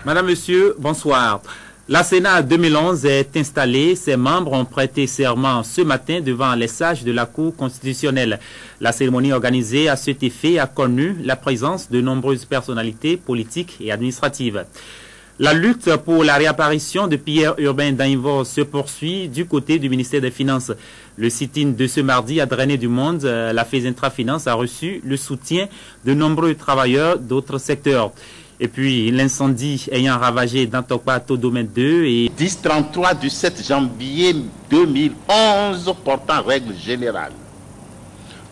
Madame, Monsieur, bonsoir. La Sénat 2011 est installée. Ses membres ont prêté serment ce matin devant les sages de la Cour constitutionnelle. La cérémonie organisée à cet effet a connu la présence de nombreuses personnalités politiques et administratives. La lutte pour la réapparition de Pierre Urbain d'Ainvor se poursuit du côté du ministère des Finances. Le sit-in de ce mardi a drainé du monde. La FESINTRA Finance a reçu le soutien de nombreux travailleurs d'autres secteurs. Et puis, l'incendie ayant ravagé Dantokpa Todomaine 2 et 1033 du 7 janvier 2011 portant règle générale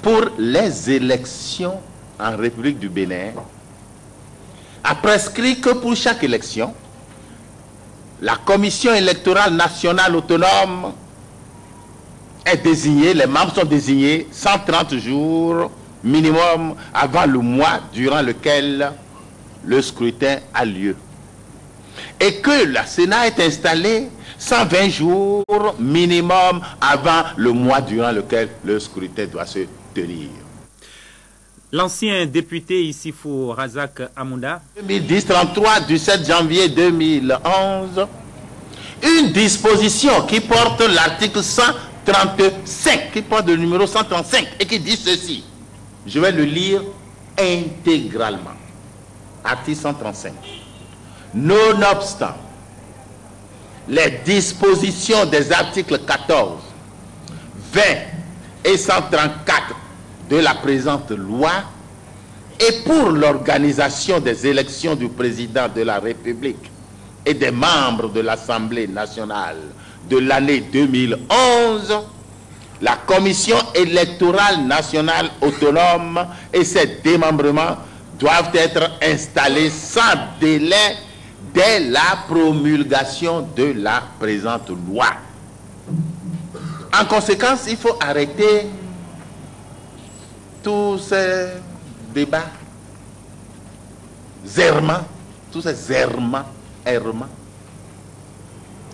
pour les élections en République du Bénin a prescrit que pour chaque élection, la Commission électorale nationale autonome est désignée, les membres sont désignés 130 jours minimum avant le mois durant lequel le scrutin a lieu. Et que la Sénat est installée 120 jours minimum avant le mois durant lequel le scrutin doit se tenir. L'ancien député Issifou Razak Amounda. 2010-33 du 7 janvier 2011, une disposition qui porte l'article 135, qui porte le numéro 135 et qui dit ceci. Je vais le lire intégralement. Article 135. Nonobstant les dispositions des articles 14, 20 et 134 de la présente loi et pour l'organisation des élections du président de la République et des membres de l'Assemblée nationale de l'année 2011, la Commission électorale nationale autonome et ses démembrements doivent être installés sans délai dès la promulgation de la présente loi. En conséquence, il faut arrêter tous ces débats, tous ces errements,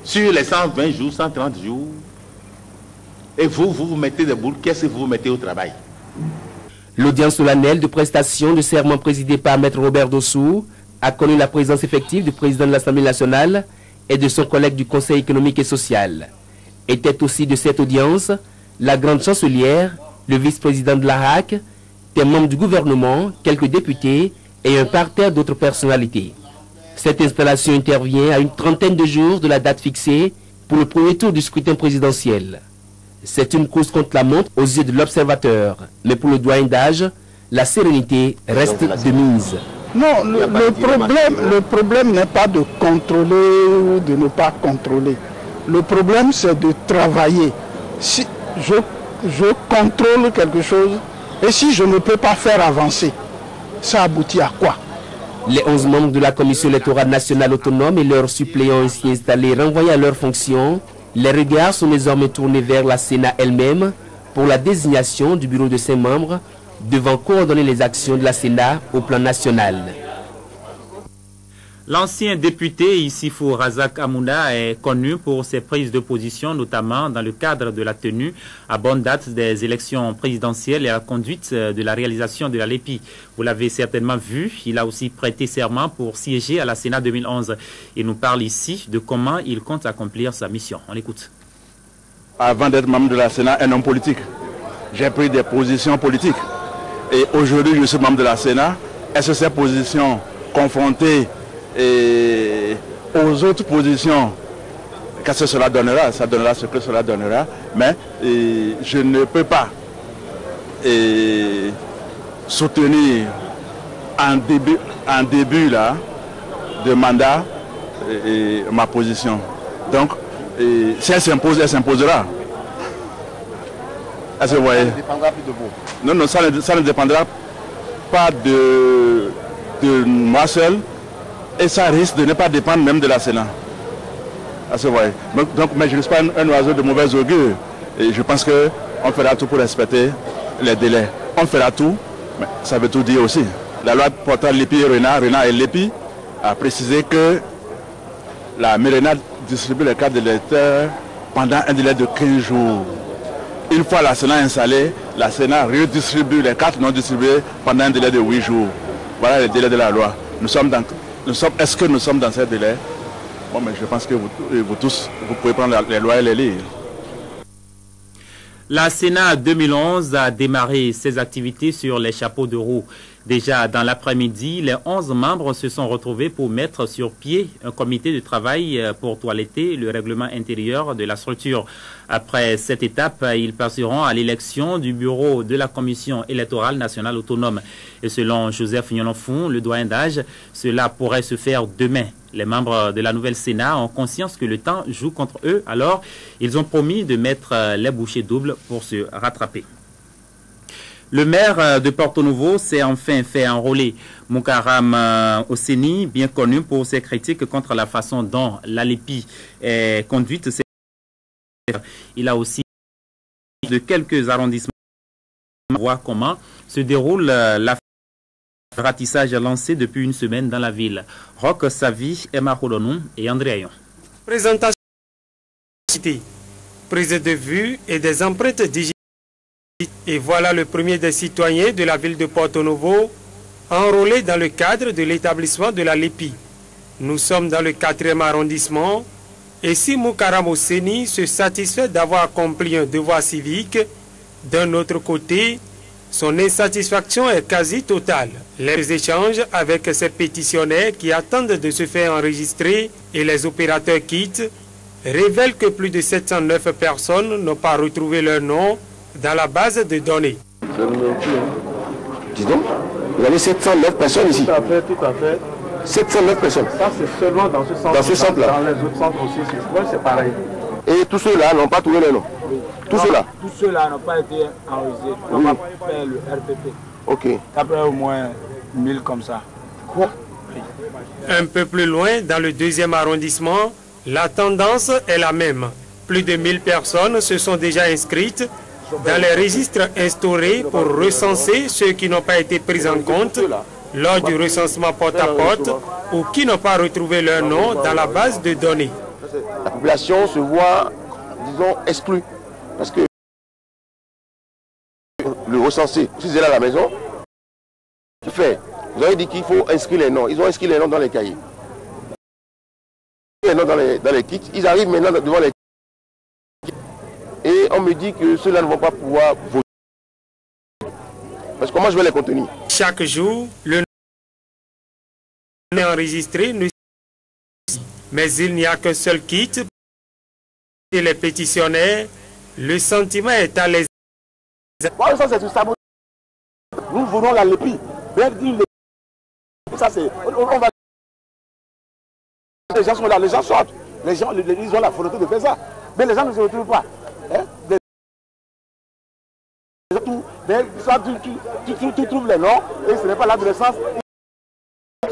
sur les 120 jours, 130 jours, et vous vous mettez des boules, qu'est-ce que vous vous mettez au travail? L'audience solennelle de prestation de serment présidée par Maître Robert Dossou a connu la présence effective du président de l'Assemblée nationale et de son collègue du Conseil économique et social. Était aussi de cette audience la grande chancelière, le vice-président de l'ARAC, des membres du gouvernement, quelques députés et un parterre d'autres personnalités. Cette installation intervient à une trentaine de jours de la date fixée pour le premier tour du scrutin présidentiel. C'est une course contre la montre aux yeux de l'observateur. Mais pour le doyen d'âge, la sérénité reste de mise. Non, le problème n'est pas de contrôler ou de ne pas contrôler. Le problème, c'est de travailler. Si je contrôle quelque chose et si je ne peux pas faire avancer, ça aboutit à quoi? Les 11 membres de la Commission électorale nationale autonome et leurs suppléants ainsi installés renvoyés à leurs fonctions. Les regards sont désormais tournés vers la Sénat elle-même pour la désignation du bureau de ses membres devant coordonner les actions de la Sénat au plan national. L'ancien député Issifou Razak Amounda est connu pour ses prises de position, notamment dans le cadre de la tenue à bonne date des élections présidentielles et à la conduite de la réalisation de la LEPI. Vous l'avez certainement vu, il a aussi prêté serment pour siéger à la Sénat 2011. Il nous parle ici de comment il compte accomplir sa mission. On l'écoute. Avant d'être membre de la Sénat, un homme politique. J'ai pris des positions politiques. Et aujourd'hui, je suis membre de la Sénat. Est-ce que ces positions confrontées et aux autres positions, qu'est-ce que cela donnera? Ça donnera ce que cela donnera, mais je ne peux pas soutenir en début là, de mandat ma position. Donc, si elle s'impose, elle s'imposera. Est-ce que vous voyez? Ça ne dépendra plus de vous. Non, ça ne dépendra pas de moi seul. Et ça risque de ne pas dépendre même de la Sénat. Donc, mais je ne suis pas un oiseau de mauvais augure. Et je pense qu'on fera tout pour respecter les délais. On fera tout, mais ça veut tout dire aussi. La loi portant l'EPI et RENA et l'EPI a précisé que la MERENA distribue les cartes d'électeurs pendant un délai de 15 jours. Une fois la Sénat installée, la Sénat redistribue les cartes non distribuées pendant un délai de 8 jours. Voilà le délai de la loi. Est-ce que nous sommes dans ce délai? Bon, mais je pense que vous tous, vous pouvez prendre les lois et les lire. La Sénat 2011 a démarré ses activités sur les chapeaux de roue. Déjà dans l'après-midi, les 11 membres se sont retrouvés pour mettre sur pied un comité de travail pour toiletter le règlement intérieur de la structure. Après cette étape, ils passeront à l'élection du bureau de la Commission électorale nationale autonome. Et selon Joseph Nyonofou, le doyen d'âge, cela pourrait se faire demain. Les membres de la nouvelle Sénat ont conscience que le temps joue contre eux, alors ils ont promis de mettre les bouchées doubles pour se rattraper. Le maire de Porto-Novo s'est enfin fait enrôler. Mukaram Oseni, bien connu pour ses critiques contre la façon dont l'ALEPI est conduite, il a aussi de quelques arrondissements voir comment se déroule la ratissage lancé depuis une semaine dans la ville. Roch Savi, Emma Holonou et André Ayon. Présentation, prise de vue et des empreintes digitales. Et voilà le premier des citoyens de la ville de Porto-Novo enrôlé dans le cadre de l'établissement de la LEPI. Nous sommes dans le 4e arrondissement et si Mukaram Oseni se satisfait d'avoir accompli un devoir civique, d'un autre côté, son insatisfaction est quasi totale. Les échanges avec ces pétitionnaires qui attendent de se faire enregistrer et les opérateurs quittent révèlent que plus de 709 personnes n'ont pas retrouvé leur nom dans la base de données. Dis donc, vous avez 709 personnes ici. Tout à fait. 709 personnes. Ça, c'est seulement dans ce centre. Dans ce centre-là. Dans les autres centres aussi, c'est pareil. Et tous ceux-là n'ont pas trouvé leur nom. Oui. Tous ceux-là. Tous ceux-là n'ont pas été enregistrés. On va faire le RPP. Ok. Après au moins 1000 comme ça. Quoi? Oui. Un peu plus loin, dans le 2e arrondissement, la tendance est la même. Plus de 1000 personnes se sont déjà inscrites dans les registres instaurés pour recenser ceux qui n'ont pas été pris en compte lors du recensement porte-à-porte ou qui n'ont pas retrouvé leur nom dans la base de données. La population se voit, disons, exclue. Parce que le recensé, si c'est là à la maison, tu fais. Vous avez dit qu'il faut inscrire les noms. Ils ont inscrit les noms dans les cahiers. Les noms dans les kits. Ils arrivent maintenant devant les kits. Et on me dit que ceux-là ne vont pas pouvoir voter. Parce que comment je vais les contenir? Chaque jour, le nom est enregistré, mais il n'y a qu'un seul kit. Et les pétitionnaires, le sentiment est à l'aise. Ça, c'est du sabotage. Nous voulons la LEPI. Ça, c'est. On va... Les gens sont là, les gens sortent. Les gens, ils ont la volonté de faire ça. Mais les gens ne se retrouvent pas. Hein? Tu trouves les noms et ce n'est pas l'adolescence.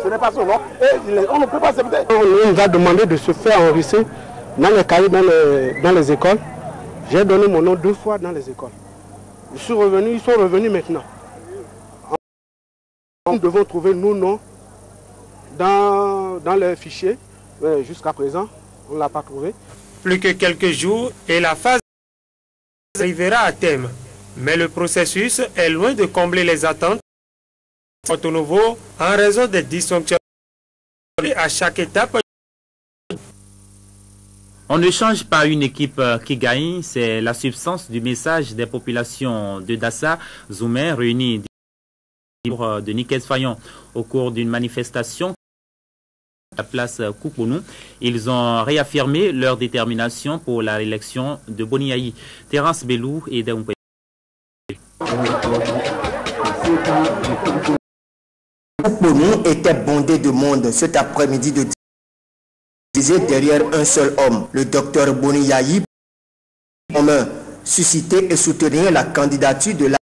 Ce n'est pas son nom. Et on ne peut pas accepter. On nous a demandé de se faire enregistrer dans les cahiers, dans les écoles. J'ai donné mon nom 2 fois dans les écoles. Je suis revenu, ils sont revenus maintenant. Nous devons trouver nos noms dans les fichiers. Jusqu'à présent, on ne l'a pas trouvé. Plus que quelques jours et la phase arrivera à terme. Mais le processus est loin de combler les attentes de Porto-Novo en raison des dysfonctionnements à chaque étape. On ne change pas une équipe qui gagne, c'est la substance du message des populations de Dassa, Zoumé, réunies de Nikes Fayon au cours d'une manifestation à la place Koukonou. Ils ont réaffirmé leur détermination pour la réélection de Boniaï, Terence Belou et Daoumpe. Koukonou était bondé de monde cet après-midi de derrière un seul homme, le docteur Boniaï, susciter et soutenir la candidature de la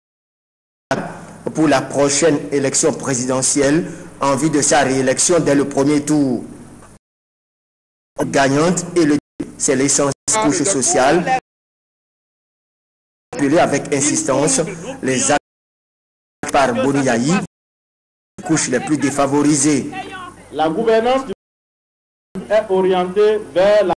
pour la prochaine élection présidentielle en vue de sa réélection dès le premier tour. Gagnante et c'est l'essence couche sociale. Appelé avec insistance les actes par Boniaï, couches les plus défavorisées. La gouvernance est orienté vers la